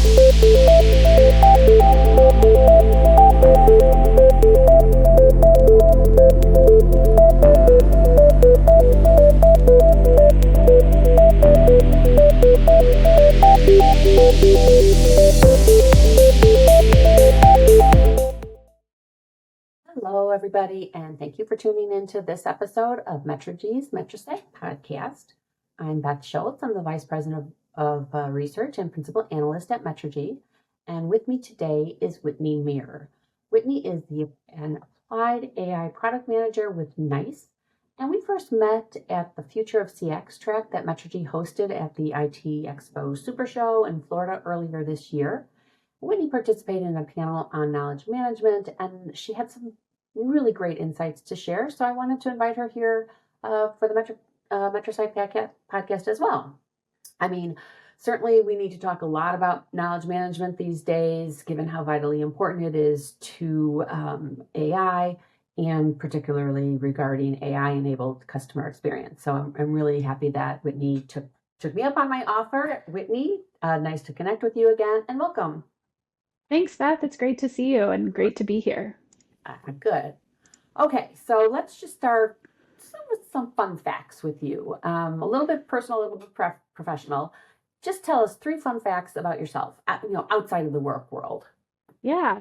Hello, everybody, and thank you for tuning into this episode of MetriG's MetriSight podcast. I'm Beth Schultz. I'm the Vice President of Research and Principal Analyst at MetriG, and with me today is Whitney Meer. Whitney is an Applied AI Product Manager with NICE, and we first met at the Future of CX track that MetriG hosted at the IT Expo Super Show in Florida earlier this year. Whitney participated in a panel on knowledge management, and she had some really great insights to share. So I wanted to invite her here for the MetriSight podcast as well. I mean, certainly we need to talk a lot about knowledge management these days, given how vitally important it is to AI, and particularly regarding AI-enabled customer experience. So I'm really happy that Whitney took me up on my offer. Whitney, nice to connect with you again, and welcome. Thanks, Beth. It's great to see you and great to be here. Good. Okay, so let's just start with some fun facts with you. A little bit personal, a little bit professional. Just tell us 3 fun facts about yourself, outside of the work world. Yeah,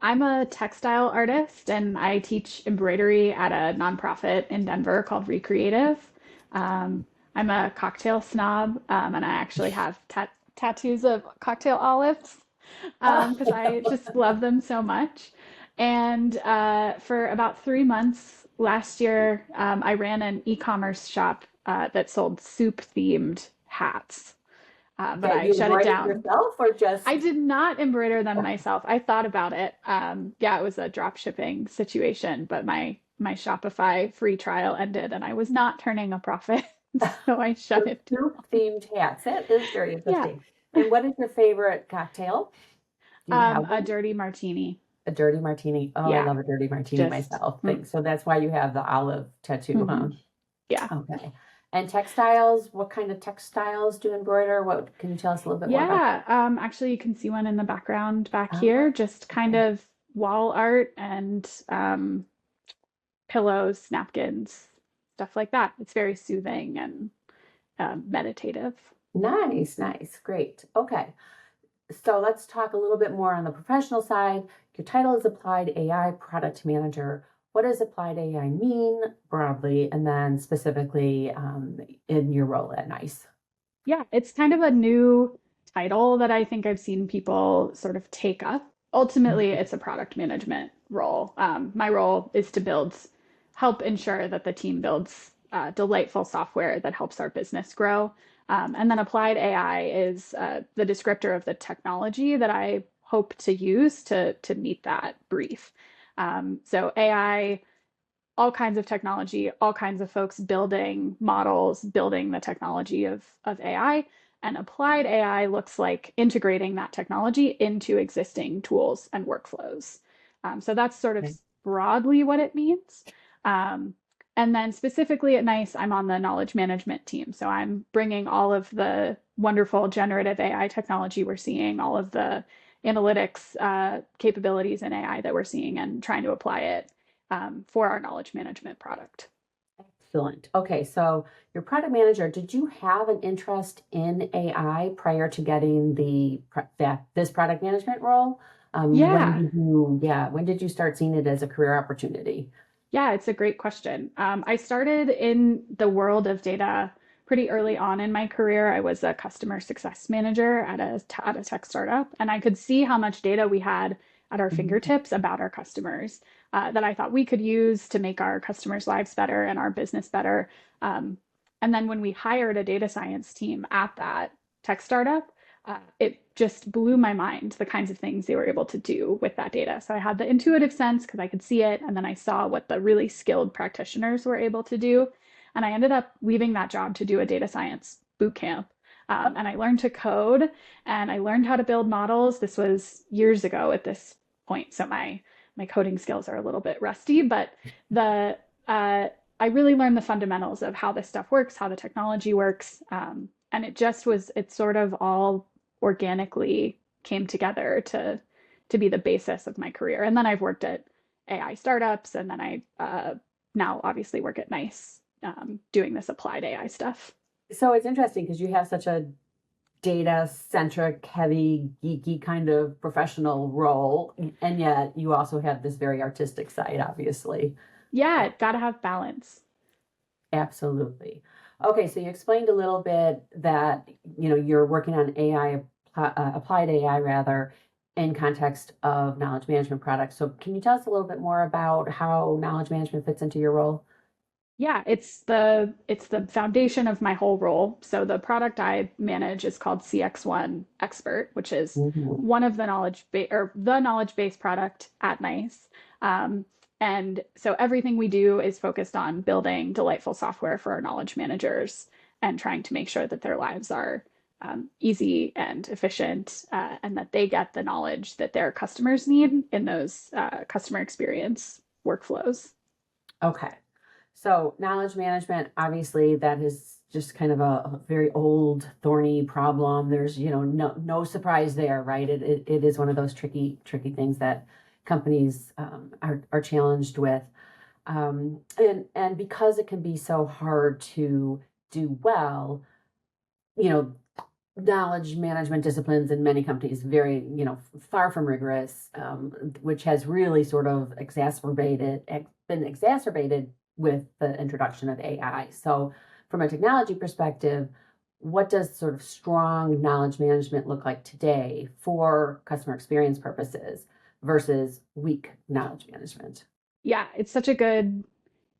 I'm a textile artist and I teach embroidery at a nonprofit in Denver called Recreative. I'm a cocktail snob and I actually have tattoos of cocktail olives because I just love them so much. And for about 3 months last year, I ran an e-commerce shop that sold soup-themed hats. But I you shut it down. Yourself or just? I did not embroider them myself. I thought about it. Yeah, it was a drop shipping situation, but my Shopify free trial ended and I was not turning a profit. So I shut it down. Soup-themed hats. That is very Yeah. interesting. And what is your favorite cocktail? Do you have A one? dirty martini. A dirty martini. Oh, I Yeah, love a dirty martini myself. So that's why you have the olive tattoo, huh? Yeah. Okay. And textiles, what kind of textiles do you embroider? What can you tell us a little bit more about? Yeah. Actually, you can see one in the background back here, just kind okay. of wall art and pillows, napkins, stuff like that. It's very soothing and meditative. Nice. Great. Okay. So let's talk a little bit more on the professional side. Your title is Applied AI Product Manager. What does Applied AI mean broadly, and then specifically in your role at NICE? Yeah, it's kind of a new title that I think I've seen people sort of take up. Ultimately, it's a product management role. My role is to help ensure that the team builds delightful software that helps our business grow. And then applied AI is the descriptor of the technology that I hope to use to meet that brief. So AI, all kinds of technology, all kinds of folks building models, building the technology of AI. And applied AI looks like integrating that technology into existing tools and workflows. So that's sort of broadly what it means. And then specifically at NICE, I'm on the knowledge management team. So I'm bringing all of the wonderful generative AI technology we're seeing, all of the analytics capabilities in AI that we're seeing, and trying to apply it for our knowledge management product. Excellent. Okay, so your product manager, did you have an interest in AI prior to getting this product management role? Yeah. When did you start seeing it as a career opportunity? Yeah, it's a great question. I started in the world of data pretty early on in my career. I was a customer success manager at a tech startup, and I could see how much data we had at our fingertips about our customers that I thought we could use to make our customers' lives better and our business better. And then when we hired a data science team at that tech startup, it just blew my mind the kinds of things they were able to do with that data. So I had the intuitive sense because I could see it, and then I saw what the really skilled practitioners were able to do. And I ended up leaving that job to do a data science boot camp. And I learned to code and I learned how to build models. This was years ago at this point, so my coding skills are a little bit rusty, but I really learned the fundamentals of how this stuff works, how the technology works. And it's sort of all organically came together to be the basis of my career. And then I've worked at AI startups, and then I now obviously work at NICE doing this applied AI stuff. So it's interesting because you have such a data centric, heavy, geeky kind of professional role, and yet you also have this very artistic side, obviously. Yeah, gotta have balance. Absolutely. Okay, so you explained a little bit that you're working on AI, applied AI rather, in context of knowledge management products. So can you tell us a little bit more about how knowledge management fits into your role? Yeah, it's the foundation of my whole role. So the product I manage is called CX1 Expert, which is Mhm. one of the the knowledge base product at NICE. Um, and so everything we do is focused on building delightful software for our knowledge managers and trying to make sure that their lives are easy and efficient, and that they get the knowledge that their customers need in those customer experience workflows. Okay. So knowledge management, obviously, that is just kind of a very old, thorny problem. There's, no surprise there, right? It is one of those tricky things that companies are challenged with. And because it can be so hard to do well, you know, knowledge management disciplines in many companies very, far from rigorous, which has really sort of been exacerbated with the introduction of AI. So, from a technology perspective, what does sort of strong knowledge management look like today for customer experience purposes versus weak knowledge management? Yeah, it's an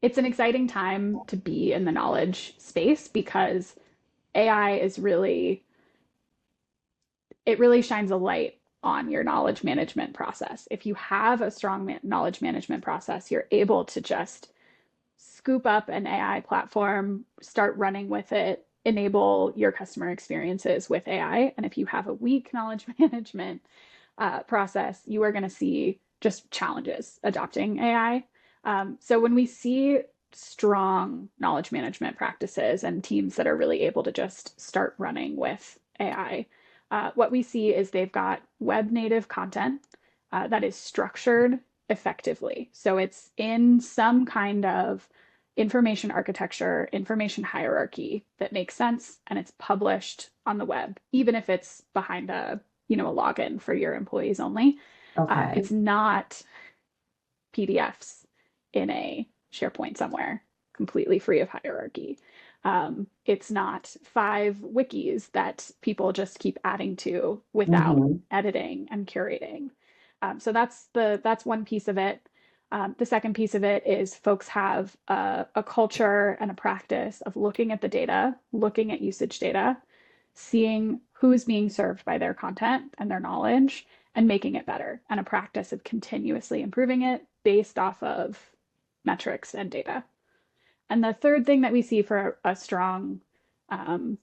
exciting time to be in the knowledge space because AI it really shines a light on your knowledge management process. If you have a strong knowledge management process, you're able to just scoop up an AI platform, start running with it, enable your customer experiences with AI. And if you have a weak knowledge management process, you are going to see just challenges adopting AI. So when we see strong knowledge management practices and teams that are really able to just start running with AI, what we see is they've got web native content that is structured effectively. So it's in some kind of information architecture, information hierarchy that makes sense, and it's published on the web, even if it's behind a login for your employees only. Okay. It's not PDFs in a SharePoint somewhere, completely free of hierarchy. It's not 5 wikis that people just keep adding to without Hmm. editing and curating. So that's one piece of it. The second piece of it is folks have a culture and a practice of looking at the data, looking at usage data, seeing who's being served by their content and their knowledge, and making it better, and a practice of continuously improving it based off of metrics and data. And the third thing that we see for a strong, um,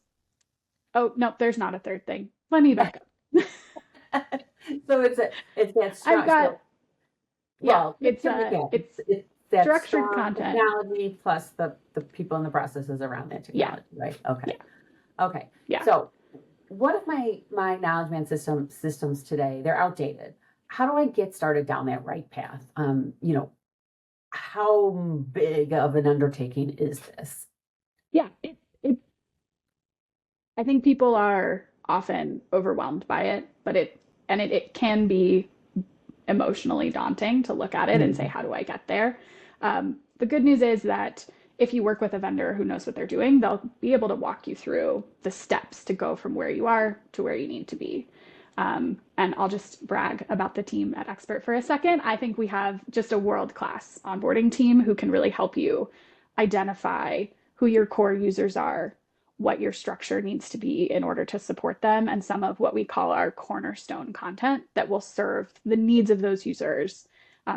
oh, no, there's not a third thing. Let me back up. So it's that I've strong. got, So, yeah, well, to recap, it's it's that structured strong content. technology plus the people and the processes around that Yeah, technology, right? Okay. yeah, Okay. yeah. So what if my knowledge man systems today, they're outdated? How do I get started down that right path? How big of an undertaking is this? Yeah, I think people are often overwhelmed by it, but it can be emotionally daunting to look at it and say, Mm. how do I get there? The good news is that if you work with a vendor who knows what they're doing, they'll be able to walk you through the steps to go from where you are to where you need to be. And I'll just brag about the team at Expert for a second. I think we have just a world class onboarding team who can really help you identify who your core users are, what your structure needs to be in order to support them, and some of what we call our cornerstone content that will serve the needs of those users,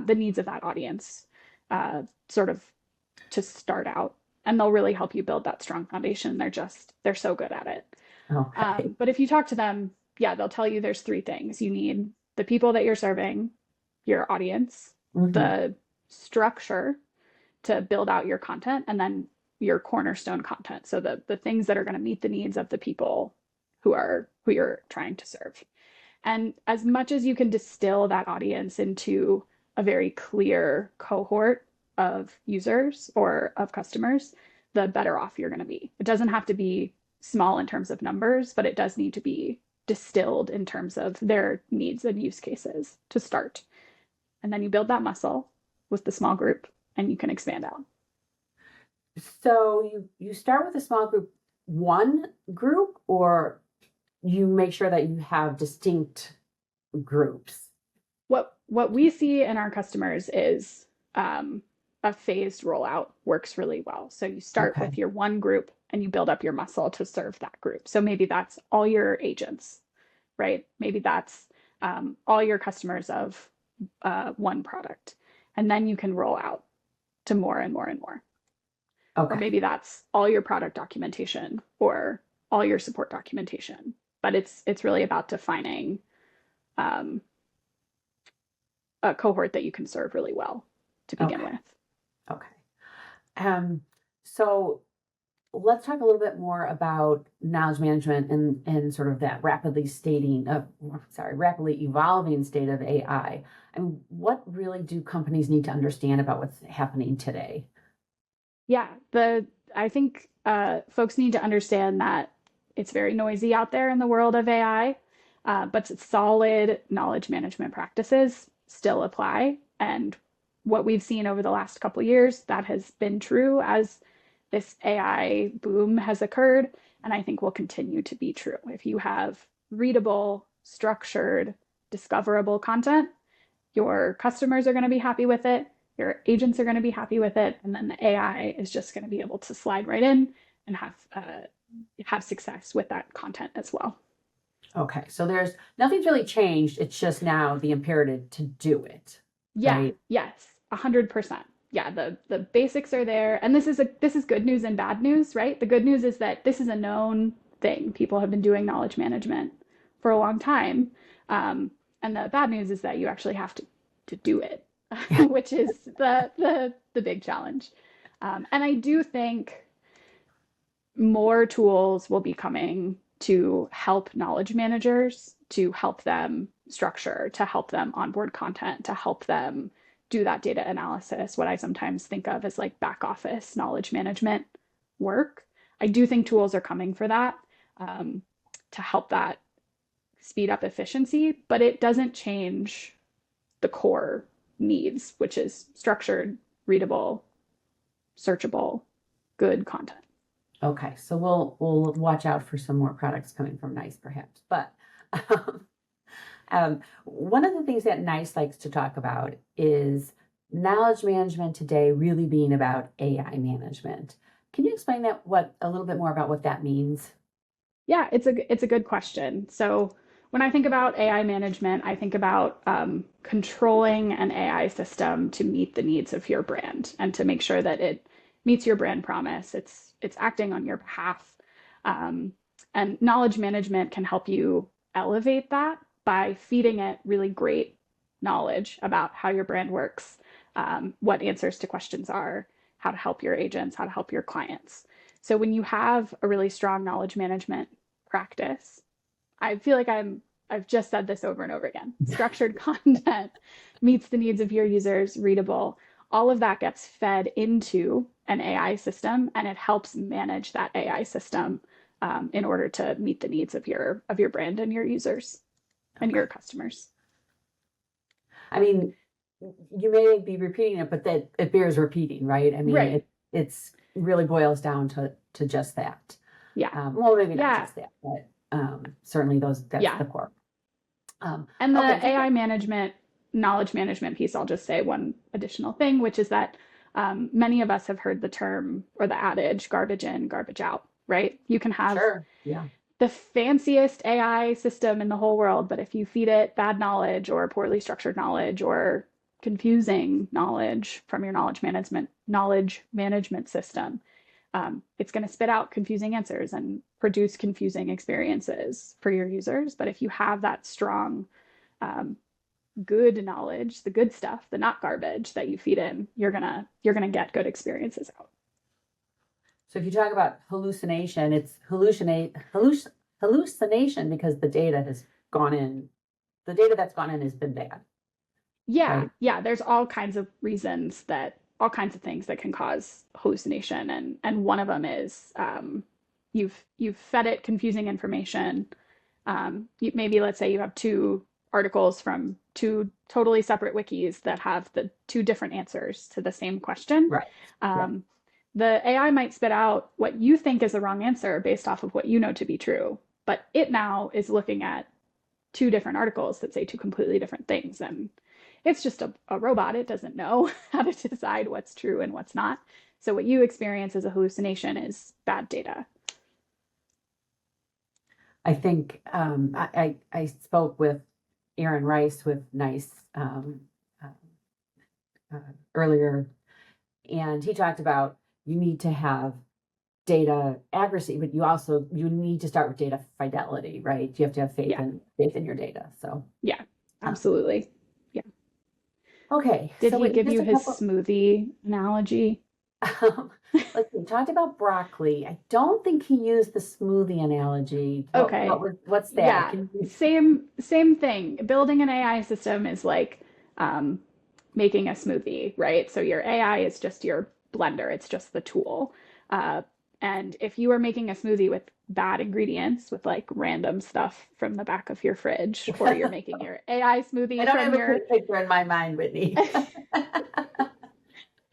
the needs of that audience, sort of to start out. And they'll really help you build that strong foundation. They're so good at it. Okay. But if you talk to them, yeah, they'll tell you there's 3 things. You need the people that you're serving, your audience, Hmm. the structure to build out your content, and then your cornerstone content. So the things that are going to meet the needs of the people who you're trying to serve. And as much as you can distill that audience into a very clear cohort of users or of customers, the better off you're going to be. It doesn't have to be small in terms of numbers, but it does need to be distilled in terms of their needs and use cases to start. And then you build that muscle with the small group and you can expand out. So you start with a small group, one group, or you make sure that you have distinct groups? What we see in our customers is a phased rollout works really well. So you start Okay. with your one group and you build up your muscle to serve that group. So maybe that's all your agents, right? Maybe that's all your customers of one product. And then you can roll out to more and more and more. Or Okay. maybe that's all your product documentation or all your support documentation. But it's really about defining um, a cohort that you can serve really well to begin Okay. with. Okay. Um, so let's talk a little bit more about knowledge management and sort of that rapidly evolving state of AI. And what really do companies need to understand about what's happening today? Yeah, I think folks need to understand that it's very noisy out there in the world of AI, but solid knowledge management practices still apply. And what we've seen over the last couple of years, that has been true as this AI boom has occurred, and I think will continue to be true. If you have readable, structured, discoverable content, your customers are going to be happy with it, your agents are going to be happy with it, and then the AI is just going to be able to slide right in and have success with that content as well. Okay, so there's nothing's really changed. It's just now the imperative to do it, Yeah, right? yes, 100%. Yeah, the basics are there, and this is good news and bad news, right? The good news is that this is a known thing. People have been doing knowledge management for a long time, and the bad news is that you actually have to do it, Yeah. which is the big challenge. And I do think more tools will be coming to help knowledge managers, to help them structure, to help them onboard content, to help them do that data analysis, what I sometimes think of as like back office knowledge management work. I do think tools are coming for that to help that speed up efficiency, but it doesn't change the core needs, which is structured, readable, searchable, good content. Okay, so we'll watch out for some more products coming from NICE, perhaps. But um, one of the things that NICE likes to talk about is knowledge management today really being about AI management. Can you explain what a little bit more about what that means? Yeah, it's a good question. So when I think about AI management, I think about controlling an AI system to meet the needs of your brand and to make sure that it meets your brand promise. It's acting on your behalf, um, and knowledge management can help you elevate that by feeding it really great knowledge about how your brand works, what answers to questions are, how to help your agents, how to help your clients. So when you have a really strong knowledge management practice, I feel like I've just said this over and over again. Structured content meets the needs of your users, readable. All of that gets fed into an AI system, and it helps manage that AI system in order to meet the needs of your brand and your users and Okay. your customers. I mean, you may be repeating it, but that it bears repeating, right? I mean, Right. it's really boils down to just that. Yeah. Well, maybe not Yeah. just that, but certainly that's Yeah. the core. And Okay, the just AI management, knowledge management piece, I'll just say one additional thing, which is that many of us have heard the term or the adage garbage in, garbage out, right? You can have sure, yeah, the fanciest AI system in the whole world, but if you feed it bad knowledge or poorly structured knowledge or confusing knowledge from your knowledge management system, it's going to spit out confusing answers and produce confusing experiences for your users. But if you have that strong, um, good knowledge, the good stuff, the not garbage that you feed in, you're gonna get good experiences out. so if you talk about hallucination, it's hallucination because the data has gone in the data that's gone in has been bad, Yeah, right? yeah, there's all kinds of reasons that all kinds of things that can cause hallucination, and one of them is you've fed it confusing information. Maybe let's say you have two articles from two totally separate wikis that have the two different answers to the same question. Right. Yeah. Um, the AI might spit out what you think is the wrong answer based off of what you know to be true, but it now is looking at two different articles that say two completely different things. And it's just a robot. It doesn't know how to decide what's true and what's not. So what you experience as a hallucination is bad data. I think I spoke with Aaron Rice with NICE uh, uh, earlier, and he talked about you need to have data accuracy, but you need to start with data fidelity, right? You have to have Yeah, faith in your data. So yeah, um, absolutely. Yeah. okay, Did so he Whitney, give just you a his couple. smoothie analogy? Let's see. We talked about broccoli. I don't think he used the smoothie analogy. Okay. What's that? Yeah, same thing. Building an AI system is like um, making a smoothie, right? So your AI is just your blender. It's just the tool. Uh, and if you are making a smoothie with bad ingredients, with like random stuff from the back of your fridge, or you're making your AI I smoothie don't from have a your clear picture in my mind, Whitney.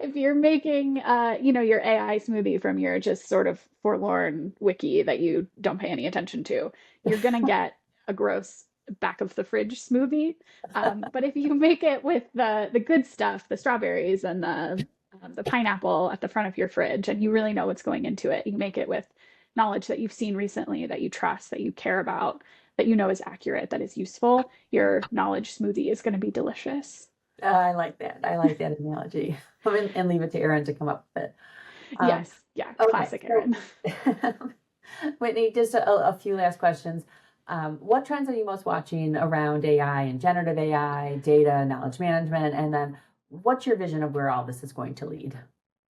if you're making your AI smoothie from your just sort of forlorn wiki that you don't pay any attention to, you're gonna get a gross back of the fridge smoothie. But if you make it with the good stuff, the strawberries and the pineapple at the front of your fridge, and you really know what's going into it, you make it with knowledge that you've seen recently, that you trust, that you care about, that you know is accurate, that is useful, your knowledge smoothie is going to be delicious. I like that. I like that analogy. And leave it to Aaron to come up with it. Um, Yes, yeah, okay, classic so Erin. Whitney, just a few last questions. What trends are you most watching around AI and generative AI, data, knowledge management, and then what's your vision of where all this is going to lead?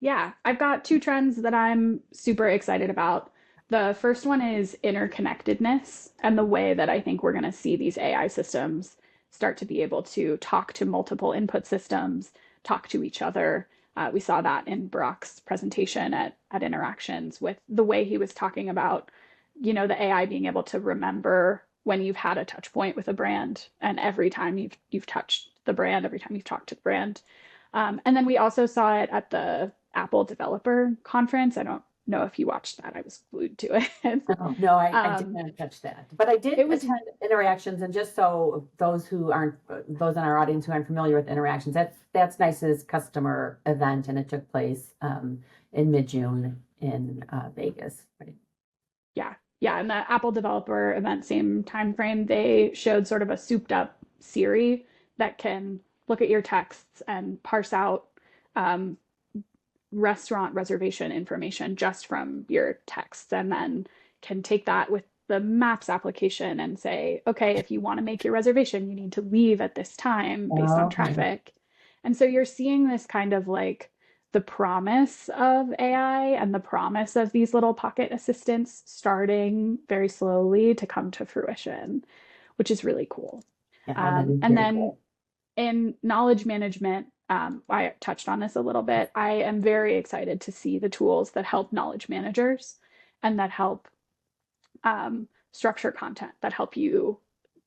Yeah, I've got two trends that I'm super excited about. The first one is interconnectedness and the way that I think we're going to see these AI systems start to be able to talk to multiple input systems, talk to each other. We saw that in Brock's presentation at Interactions with the way he was talking about, the AI being able to remember when you've had a touch point with a brand, and every time you've touched the brand, every time you've talked to the brand. And then we also saw it at the Apple Developer Conference. I don't know if you watched that. I was glued to it. Oh, no, I did um, not touch that, but I did it was, attend interactions. And just so those in our audience who aren't familiar with interactions, that's NICE's customer event, and it took place in mid-June in Vegas. Right? yeah, yeah. And the Apple Developer event, same time frame, they showed sort of a souped up Siri that can look at your texts and parse out um, restaurant reservation information just from your texts, and then can take that with the Maps application and say, okay, if you want to make your reservation, you need to leave at this time based on Okay. traffic. And so you're seeing this kind of like the promise of AI and the promise of these little pocket assistants starting very slowly to come to fruition, which is really cool. Yeah, that is And very then cool. in knowledge management, I touched on this a little bit. I am very excited to see the tools that help knowledge managers and that help structure content, that help you.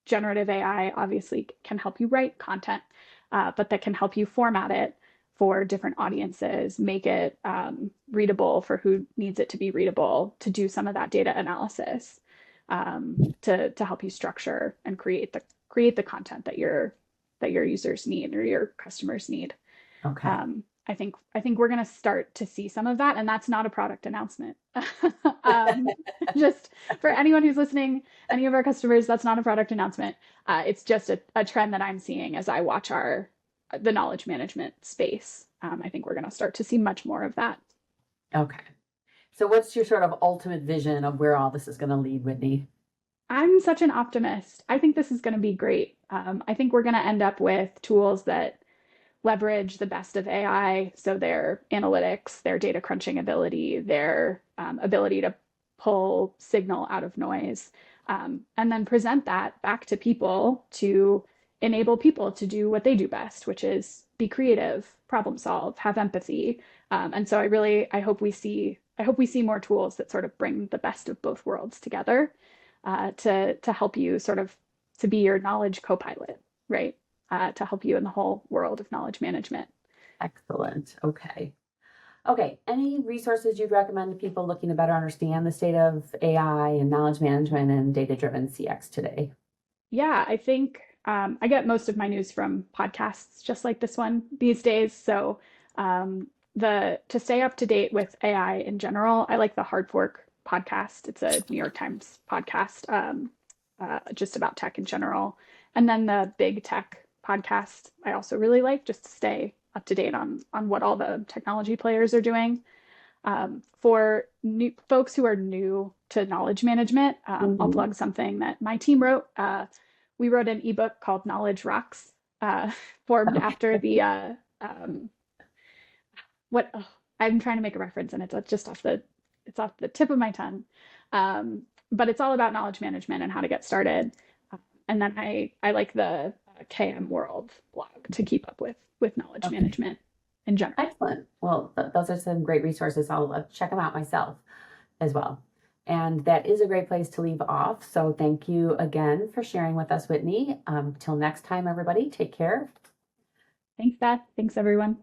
Generative AI obviously can help you write content, but that can help you format it for different audiences, make it readable for who needs it to be readable, to do some of that data analysis, to help you structure and create the content that your users need or your customers need. Okay. I think we're going to start to see some of that, and that's not a product announcement. um, just for anyone who's listening, any of our customers, that's not a product announcement. It's just a trend that I'm seeing as I watch the knowledge management space. I think we're going to start to see much more of that. Okay. So what's your sort of ultimate vision of where all this is going to lead, Whitney? I'm such an optimist. I think this is going to be great. I think we're going to end up with tools that leverage the best of AI. So their analytics, their data crunching ability, their ability to pull signal out of noise, and then present that back to people to enable people to do what they do best, which is be creative, problem solve, have empathy. And so I hope we see more tools that sort of bring the best of both worlds together, to help you sort of to be your knowledge co-pilot, right? To help you in the whole world of knowledge management. Excellent. Okay. Okay. Any resources you'd recommend to people looking to better understand the state of AI and knowledge management and data-driven CX today? Yeah, I think I get most of my news from podcasts just like this one these days. So the to stay up to date with AI in general, I like the Hard Fork podcast. It's a New York Times podcast, just about tech in general. And then the Big Tech podcast, I also really like, just to stay up to date on what all the technology players are doing. For new folks who are new to knowledge management, I'll plug something that my team wrote. We wrote an ebook called Knowledge Rocks, formed after the what oh, I'm trying to make a reference, and it's just it's off the tip of my tongue. But it's all about knowledge management and how to get started. And then I like the KM World blog to keep up with knowledge management in general. Excellent. Well, those are some great resources. I'll check them out myself as well. And that is a great place to leave off. So thank you again for sharing with us, Whitney. Till next time, everybody, take care. Thanks, Beth. Thanks, everyone.